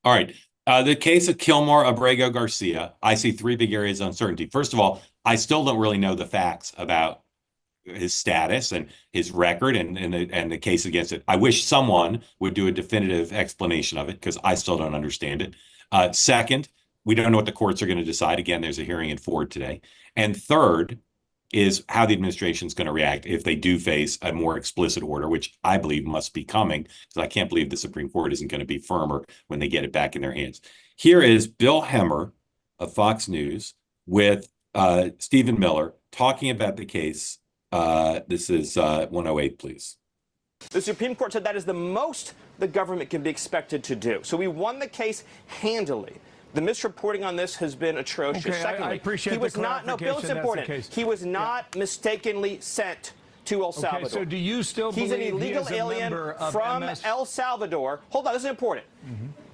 All right. The case of Kilmore Abrego Garcia, I see three big areas of uncertainty. First of all, I still don't really know the facts about his status and his record and the case against it. I wish someone would do a definitive explanation of it because I still don't understand it. Second, we don't know what the courts are going to decide. Again, there's a hearing in Ford today. And third is how the administration is going to react if they do face a more explicit order, which I believe must be coming, because I can't believe the Supreme Court isn't going to be firmer when they get it back in their hands. Here is Bill Hemmer of Fox News with Stephen Miller talking about the case. This is 108, please. The Supreme Court said that is the most the government can be expected to do. So we won the case handily. The misreporting on this has been atrocious. Okay, Secondly, I appreciate he was the not, no, Bill, it's important. He was not mistakenly sent to El Salvador. Okay, so do you still He's believe an illegal he is a alien member of from MS? El Salvador. Hold on, this is important.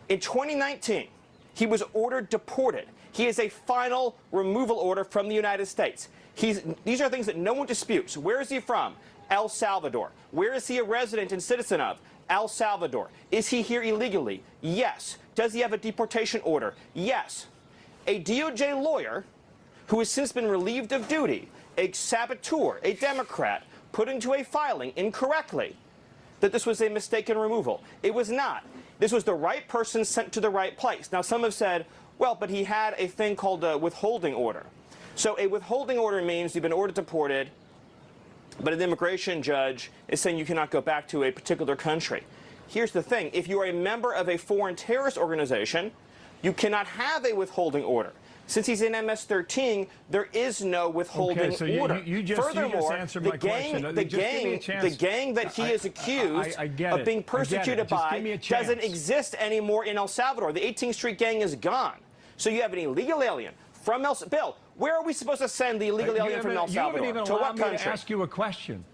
In 2019, he was ordered deported. He has a final removal order from the United States. These are things that no one disputes. Where is he from? El Salvador. Where is he a resident and citizen of? El Salvador. Is he here illegally? Yes. Does he have a deportation order? Yes. A DOJ lawyer who has since been relieved of duty, a saboteur, a Democrat, put into a filing incorrectly that this was a mistaken removal. It was not. This was the right person sent to the right place. Now, some have said, well, but he had a thing called a withholding order. So a withholding order means you've been ordered deported, but an immigration judge is saying you cannot go back to a particular country. Here's the thing. If you are a member of a foreign terrorist organization, you cannot have a withholding order. Since he's in MS-13, there is no withholding order. Furthermore, the gang that he is accused of being persecuted by doesn't exist anymore in El Salvador. The 18th Street gang is gone. So you have an illegal alien from El Salvador. Bill, where are we supposed to send the illegal alien from El Salvador? You haven't even to what allowed me country? to ask you a question.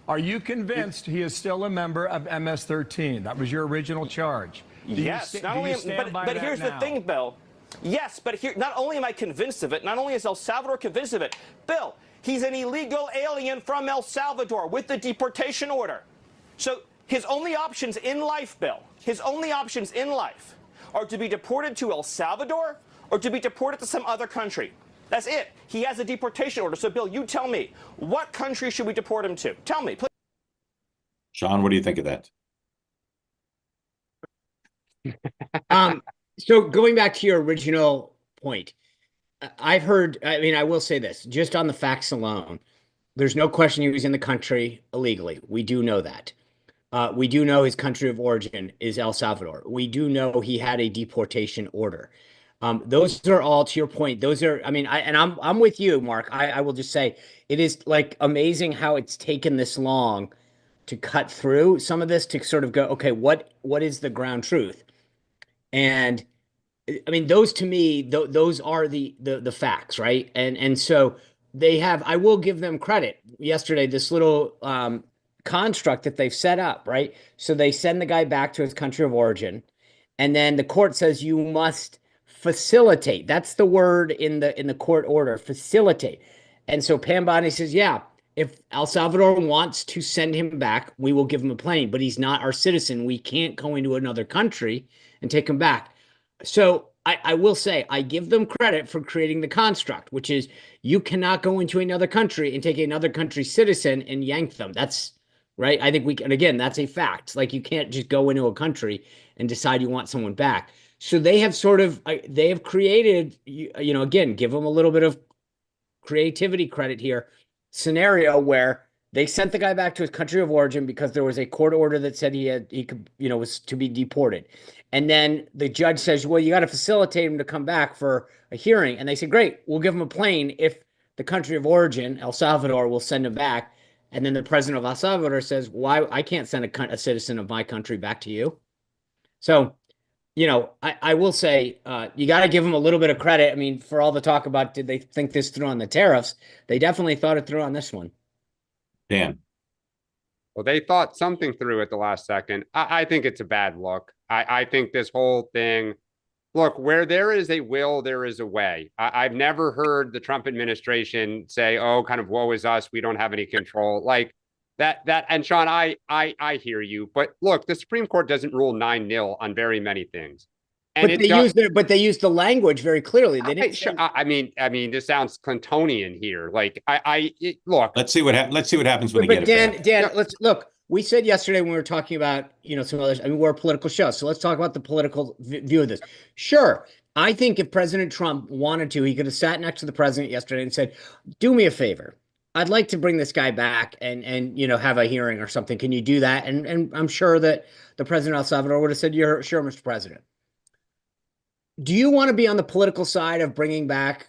Are you convinced he is still a member of MS-13? That was your original charge. Yes. But here's the thing, Bill. Yes, but here, not only am I convinced of it, not only is El Salvador convinced of it, Bill, he's an illegal alien from El Salvador with the deportation order. So his only options in life, Bill, his only options in life are to be deported to El Salvador or to be deported to some other country. That's it. He has a deportation order. So, Bill, you tell me, what country should we deport him to? Tell me, please. Sean, what do you think of that? So going back to your original point, I've heard, I mean, I will say this, just on the facts alone, there's no question he was in the country illegally. We do know that. We do know his country of origin is El Salvador. We do know he had a deportation order. Those are all, to your point, those are, I mean, I'm with you, Mark. I will just say it is like amazing how it's taken this long to cut through some of this to sort of go, okay, what is the ground truth? And I mean, those to me, those are the facts, right? And so they have, I will give them credit. Yesterday, this little construct that they've set up, right? So they send the guy back to his country of origin, and then the court says you must facilitate. That's the word in the court order, facilitate. And so Pam Bondi says, yeah, if El Salvador wants to send him back, we will give him a plane, but he's not our citizen. We can't go into another country and take him back. So I will say, I give them credit for creating the construct, which is you cannot go into another country and take another country's citizen and yank them. That's right. I think we can, again, that's a fact. Like you can't just go into a country and decide you want someone back. So they have sort of, they have created, you know, again, give them a little bit of creativity credit here, scenario where they sent the guy back to his country of origin because there was a court order that said he could, you know, was to be deported. And then the judge says, well, you got to facilitate him to come back for a hearing. And they say, great, we'll give him a plane if the country of origin, El Salvador, will send him back. And then the president of El Salvador says, why I can't send a citizen of my country back to you. So, you know, I will say you got to give them a little bit of credit. I mean, for all the talk about did they think this through on the tariffs, they definitely thought it through on this one. Dan. Well, they thought something through at the last second. I think it's a bad look. I think this whole thing, look, where there is a will, there is a way. I've never heard the Trump administration say, oh, kind of woe is us. We don't have any control. Like that. And Sean, I hear you. But look, the Supreme Court doesn't rule 9-0 on very many things. And But they use the language very clearly. They didn't. I mean, this sounds Clintonian here. Like, look. Let's see what happens when they But get it back. Dan, let's look. We said yesterday when we were talking about, some others. I mean, we're a political show, so let's talk about the political view of this. Sure, I think if President Trump wanted to, he could have sat next to the president yesterday and said, "Do me a favor. I'd like to bring this guy back and have a hearing or something. Can you do that?" And I'm sure that the president of El Salvador would have said, "You're sure, Mr. President." Do you want to be on the political side of bringing back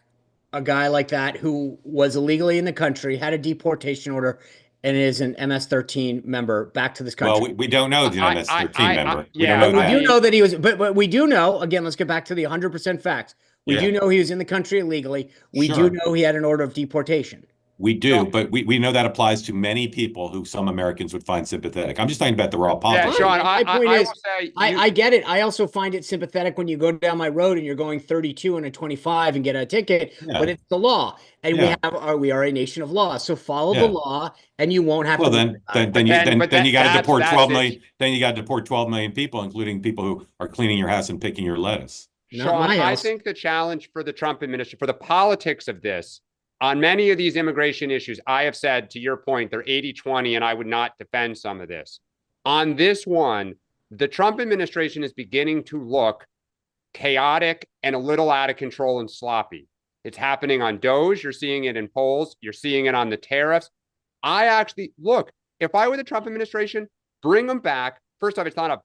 a guy like that who was illegally in the country, had a deportation order, and is an MS-13 member back to this country? Well, we don't know the MS-13 member. We yeah, don't know we that. do know that he was, but we do know, again, let's get back to the 100% facts. We Yeah. do know he was in the country illegally. We Sure. do know he had an order of deportation. We do, but we know that applies to many people who some Americans would find sympathetic. I'm just talking about the raw Yeah, politics. Sean, My point I is, will say, I get it. I also find it sympathetic when you go down my road and you're going 32 and a 25 and get a ticket, Yeah. but it's the law, and Yeah. we are a nation of law. So follow Yeah. the law, and you won't have Well, to. then you got to deport that's 12 it. million. Then you got to deport 12 million people, including people who are cleaning your house and picking your lettuce. Not Sean, my I house. think the challenge for the Trump administration, for the politics of this, on many of these immigration issues, I have said, to your point, they're 80-20, and I would not defend some of this. On this one, the Trump administration is beginning to look chaotic and a little out of control and sloppy. It's happening on DOGE. You're seeing it in polls. You're seeing it on the tariffs. I actually, look, if I were the Trump administration, bring them back. First off, it's not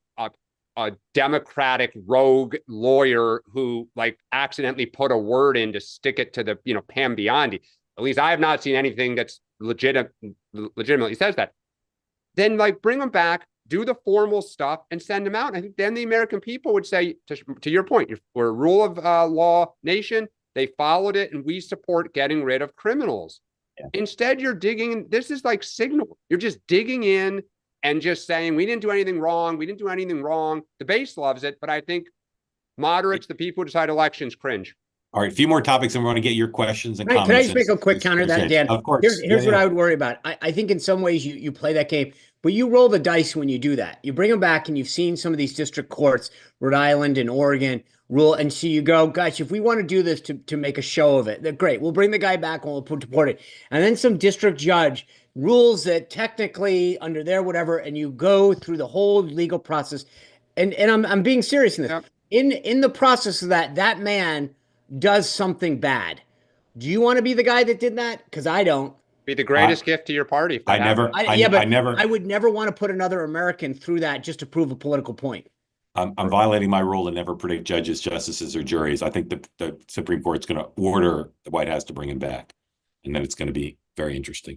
a Democratic rogue lawyer who accidentally put a word in to stick it to the, Pam Biondi. At least I have not seen anything that's legitimately says that. Then bring them back, do the formal stuff and send them out. And I think then the American people would say, to your point, we're a rule of law nation. They followed it, and we support getting rid of criminals. Yeah. Instead, you're digging in. This is like signal. You're just digging in and just saying, we didn't do anything wrong. We didn't do anything wrong. The base loves it, but I think moderates, the people who decide elections, cringe. All right, a few more topics, and we want to get your questions and comments. Can I just make a quick counter to that, Dan? Of course. Here's what I would worry about. I think in some ways you play that game, but you roll the dice when you do that. You bring them back, and you've seen some of these district courts, Rhode Island and Oregon, rule, and so you go, gosh, if we want to do this to make a show of it, then great. We'll bring the guy back and we'll deport it. And then some district judge rules that technically under their whatever, and you go through the whole legal process. And I'm being serious in this. Yep. In the process of that man does something bad. Do you want to be the guy that did that? Because I don't. Be the greatest gift to your party. If I would never want to put another American through that just to prove a political point. I'm violating my rule to never predict judges, justices, or juries. I think the Supreme Court's going to order the White House to bring him back, and then it's going to be very interesting.